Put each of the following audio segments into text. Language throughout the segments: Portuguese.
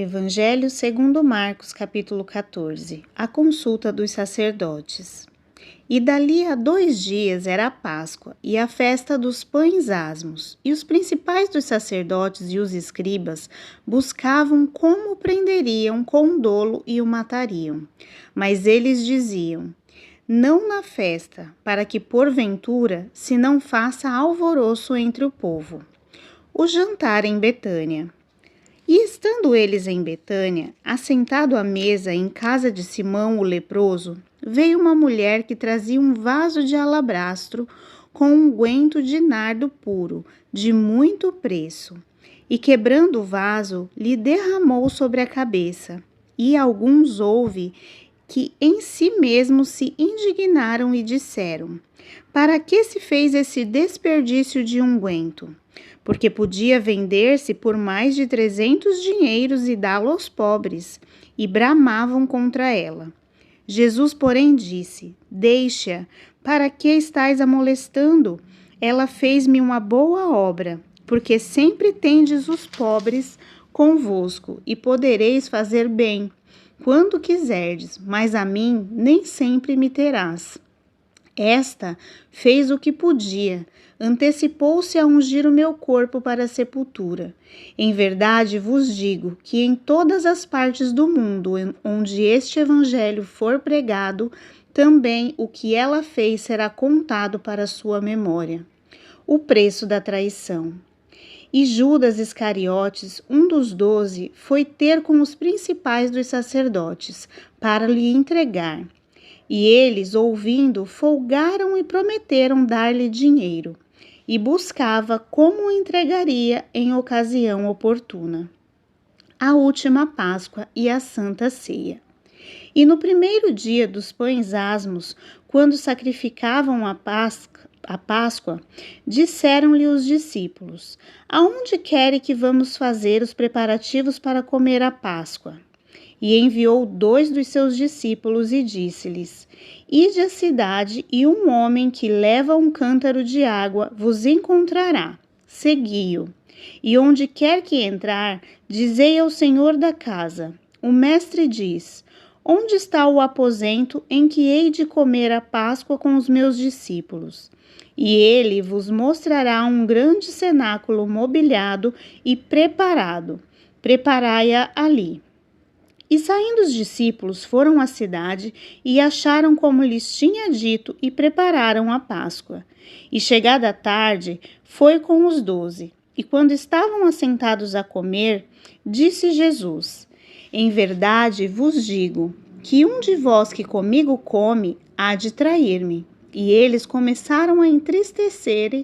Evangelho segundo Marcos, capítulo 14. A consulta dos sacerdotes. E dali a 2 dias era a Páscoa e a festa dos pães asmos. E os principais dos sacerdotes e os escribas buscavam como o prenderiam com dolo e o matariam. Mas eles diziam: não na festa, para que porventura se não faça alvoroço entre o povo. O jantar em Betânia. E estando eles em Betânia, assentado à mesa em casa de Simão o leproso, veio uma mulher que trazia um vaso de alabastro com unguento de nardo puro, de muito preço. E quebrando o vaso, lhe derramou sobre a cabeça. E alguns houve que em si mesmos se indignaram e disseram: para que se fez esse desperdício de unguento? Porque podia vender-se por mais de 300 dinheiros e dá-lo aos pobres, e bramavam contra ela. Jesus, porém, disse: deixa, para que estais a molestando? Ela fez-me uma boa obra, porque sempre tendes os pobres convosco, e podereis fazer bem, quando quiserdes, mas a mim nem sempre me terás. Esta fez o que podia, antecipou-se a ungir o meu corpo para a sepultura. Em verdade vos digo que em todas as partes do mundo onde este evangelho for pregado, também o que ela fez será contado para sua memória. O preço da traição. E Judas Iscariotes, um dos 12, foi ter com os principais dos sacerdotes, para lhe entregar. E eles, ouvindo, folgaram e prometeram dar-lhe dinheiro, e buscava como o entregaria em ocasião oportuna. A última Páscoa e a Santa Ceia. E no primeiro dia dos pães asmos, quando sacrificavam a Páscoa, disseram-lhe os discípulos: aonde querem que vamos fazer os preparativos para comer a Páscoa? E enviou 2 dos seus discípulos e disse-lhes: ide à cidade, e um homem que leva um cântaro de água vos encontrará. Segui-o. E onde quer que entrar, dizei ao senhor da casa: o mestre diz: onde está o aposento em que hei de comer a Páscoa com os meus discípulos? E ele vos mostrará um grande cenáculo mobiliado e preparado. Preparai-a ali. E saindo os discípulos, foram à cidade e acharam como lhes tinha dito e prepararam a Páscoa. E chegada a tarde, foi com os 12. E quando estavam assentados a comer, disse Jesus: em verdade vos digo, que um de vós que comigo come, há de trair-me. E eles começaram a entristecer-se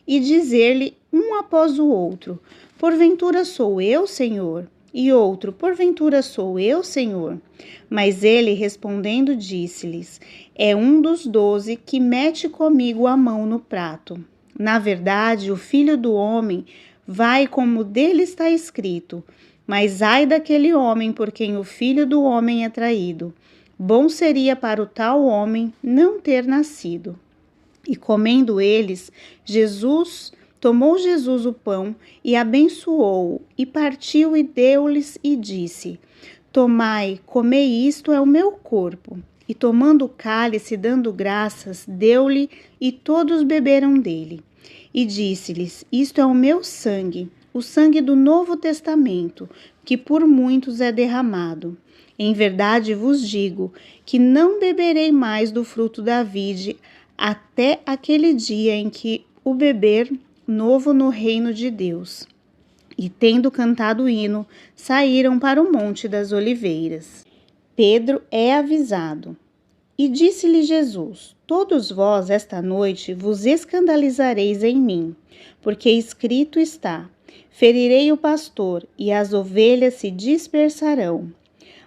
e dizer-lhe um após o outro: porventura sou eu, Senhor? E outro: porventura sou eu, Senhor? Mas ele respondendo disse-lhes: é um dos 12 que mete comigo a mão no prato. Na verdade, o Filho do Homem vai como dele está escrito, mas ai daquele homem por quem o Filho do Homem é traído. Bom seria para o tal homem não ter nascido. E comendo eles, tomou Jesus o pão e abençoou-o, e partiu e deu-lhes e disse: tomai, comei, isto é o meu corpo. E tomando o cálice, dando graças, deu-lhe, e todos beberam dele. E disse-lhes: isto é o meu sangue, o sangue do Novo Testamento, que por muitos é derramado. Em verdade vos digo que não beberei mais do fruto da vide até aquele dia em que o beber novo no reino de Deus. E tendo cantado o hino, saíram para o Monte das Oliveiras. Pedro é avisado. E disse-lhe Jesus: todos vós esta noite vos escandalizareis em mim, porque escrito está: ferirei o pastor, e as ovelhas se dispersarão.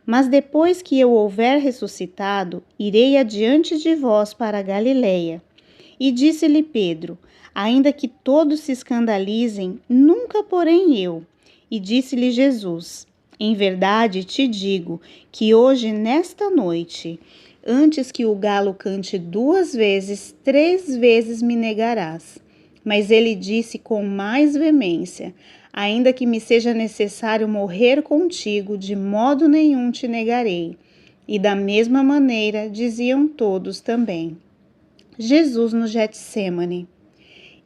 Mas depois que eu houver ressuscitado, irei adiante de vós para a Galileia. E disse-lhe Pedro: ainda que todos se escandalizem, nunca porém eu. E disse-lhe Jesus: em verdade te digo que hoje, nesta noite, antes que o galo cante 2 vezes, 3 vezes me negarás. Mas ele disse com mais veemência: Ainda que me seja necessário morrer contigo, de modo nenhum te negarei. E da mesma maneira diziam todos também. Jesus no Getsêmani.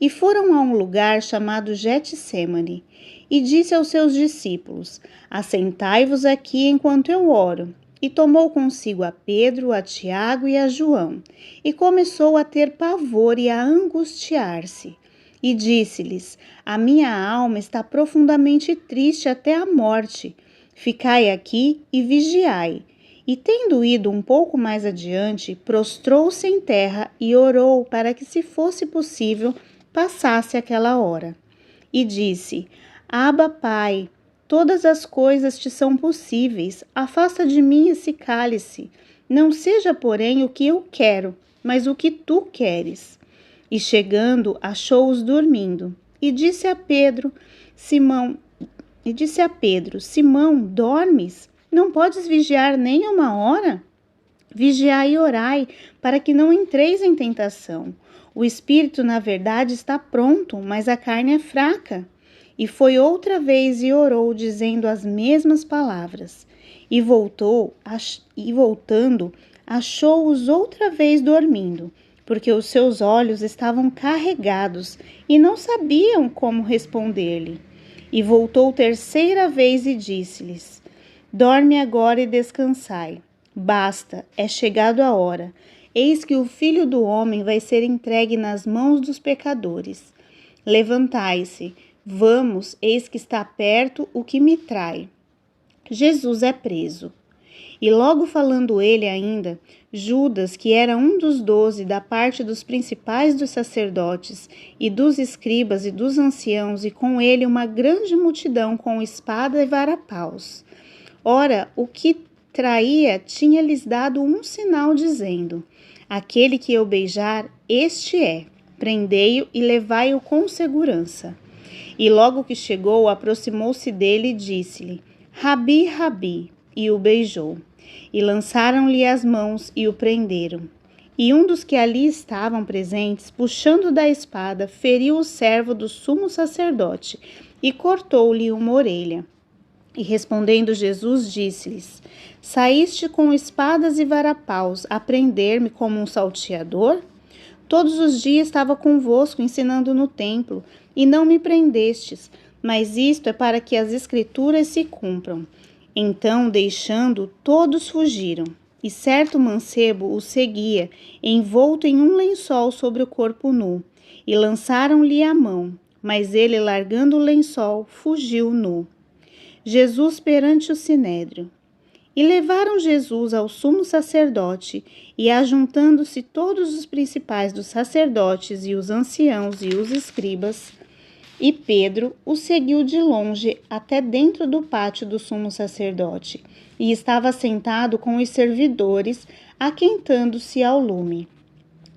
E foram a um lugar chamado Getsêmani, e disse aos seus discípulos: Assentai-vos aqui enquanto eu oro. E tomou consigo a Pedro, a Tiago e a João, e começou a ter pavor e a angustiar-se. E disse-lhes: A minha alma está profundamente triste até a morte. Ficai aqui e vigiai. E tendo ido um pouco mais adiante, prostrou-se em terra e orou para que, se fosse possível, passasse aquela hora. E disse: Abba, Pai, todas as coisas te são possíveis, afasta de mim esse cálice. Não seja, porém, o que eu quero, mas o que tu queres. E chegando, achou-os dormindo. E disse a Pedro: Simão, dormes? Não podes vigiar nem uma hora? Vigiai e orai, para que não entreis em tentação. O espírito, na verdade, está pronto, mas a carne é fraca. E foi outra vez e orou, dizendo as mesmas palavras. E voltando, achou-os outra vez dormindo, porque os seus olhos estavam carregados e não sabiam como responder-lhe. E voltou terceira vez e disse-lhes: Dorme agora e descansai. Basta, é chegado a hora. Eis que o Filho do Homem vai ser entregue nas mãos dos pecadores. Levantai-se, vamos, eis que está perto o que me trai. Jesus é preso. E logo falando ele ainda, Judas, que era um dos 12 da parte dos principais dos sacerdotes e dos escribas e dos anciãos, e com ele uma grande multidão com espada e varapaus. Ora, o que traía tinha-lhes dado um sinal, dizendo: Aquele que eu beijar, este é. Prendei-o e levai-o com segurança. E logo que chegou, aproximou-se dele e disse-lhe: Rabi, Rabi, e o beijou. E lançaram-lhe as mãos e o prenderam. E um dos que ali estavam presentes, puxando da espada, feriu o servo do sumo sacerdote e cortou-lhe uma orelha. E respondendo Jesus, disse-lhes: Saíste com espadas e varapaus a prender-me como um salteador? Todos os dias estava convosco ensinando no templo, e não me prendestes, mas isto é para que as escrituras se cumpram. Então, deixando, todos fugiram, e certo mancebo o seguia, envolto em um lençol sobre o corpo nu, e lançaram-lhe a mão, mas ele, largando o lençol, fugiu nu. Jesus perante o sinédrio. E levaram Jesus ao sumo sacerdote, e ajuntando-se todos os principais dos sacerdotes e os anciãos e os escribas, e Pedro o seguiu de longe até dentro do pátio do sumo sacerdote, e estava sentado com os servidores, aquentando-se ao lume.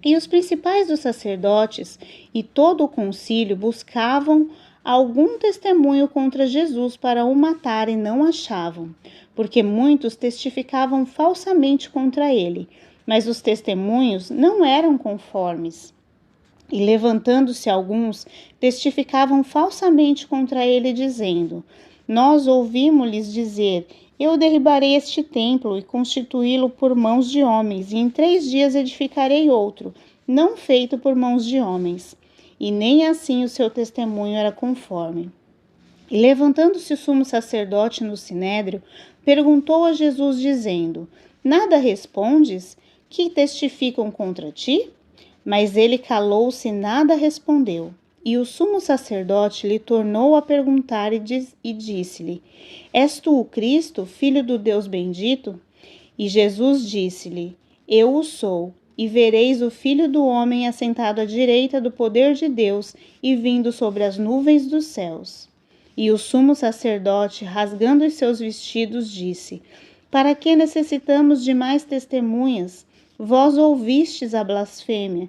E os principais dos sacerdotes e todo o concílio buscavam algum testemunho contra Jesus para o matar e não achavam, porque muitos testificavam falsamente contra ele, mas os testemunhos não eram conformes. E levantando-se alguns, testificavam falsamente contra ele, dizendo: Nós ouvimos-lhes dizer: Eu derribarei este templo e constituí-lo por mãos de homens, e em 3 dias edificarei outro, não feito por mãos de homens. E nem assim o seu testemunho era conforme. E levantando-se o sumo sacerdote no sinédrio, perguntou a Jesus, dizendo: Nada respondes? Que testificam contra ti? Mas ele calou-se e nada respondeu. E o sumo sacerdote lhe tornou a perguntar e disse-lhe: És tu o Cristo, filho do Deus bendito? E Jesus disse-lhe: Eu o sou. E vereis o Filho do Homem assentado à direita do poder de Deus e vindo sobre as nuvens dos céus. E o sumo sacerdote, rasgando os seus vestidos, disse: Para que necessitamos de mais testemunhas? Vós ouvistes a blasfêmia.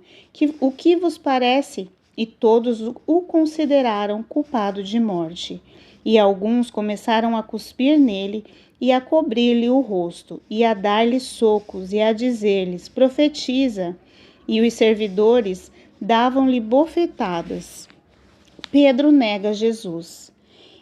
O que vos parece? E todos o consideraram culpado de morte. E alguns começaram a cuspir nele e a cobrir-lhe o rosto, e a dar-lhe socos, e a dizer-lhes: Profetiza. E os servidores davam-lhe bofetadas. Pedro nega Jesus.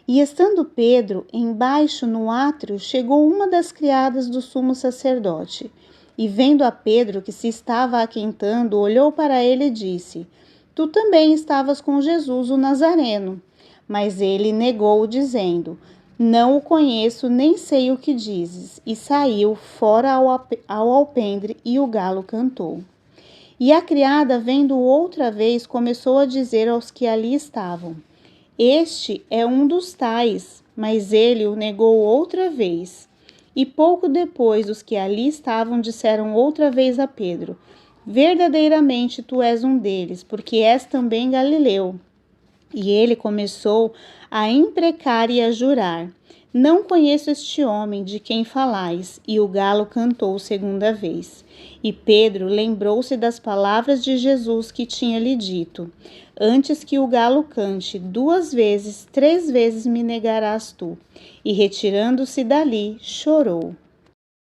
E estando Pedro embaixo no átrio, chegou uma das criadas do sumo sacerdote. E vendo a Pedro que se estava aquentando, olhou para ele e disse: Tu também estavas com Jesus o Nazareno. Mas ele negou, dizendo: Não o conheço, nem sei o que dizes. E saiu fora ao alpendre, e o galo cantou. E a criada, vendo-o outra vez, começou a dizer aos que ali estavam: Este é um dos tais. Mas ele o negou outra vez. E pouco depois, os que ali estavam disseram outra vez a Pedro: Verdadeiramente tu és um deles, porque és também galileu. E ele começou a imprecar e a jurar: Não conheço este homem de quem falais. E o galo cantou segunda vez. E Pedro lembrou-se das palavras de Jesus que tinha lhe dito: Antes que o galo cante 2 vezes, 3 vezes me negarás tu. E retirando-se dali, chorou.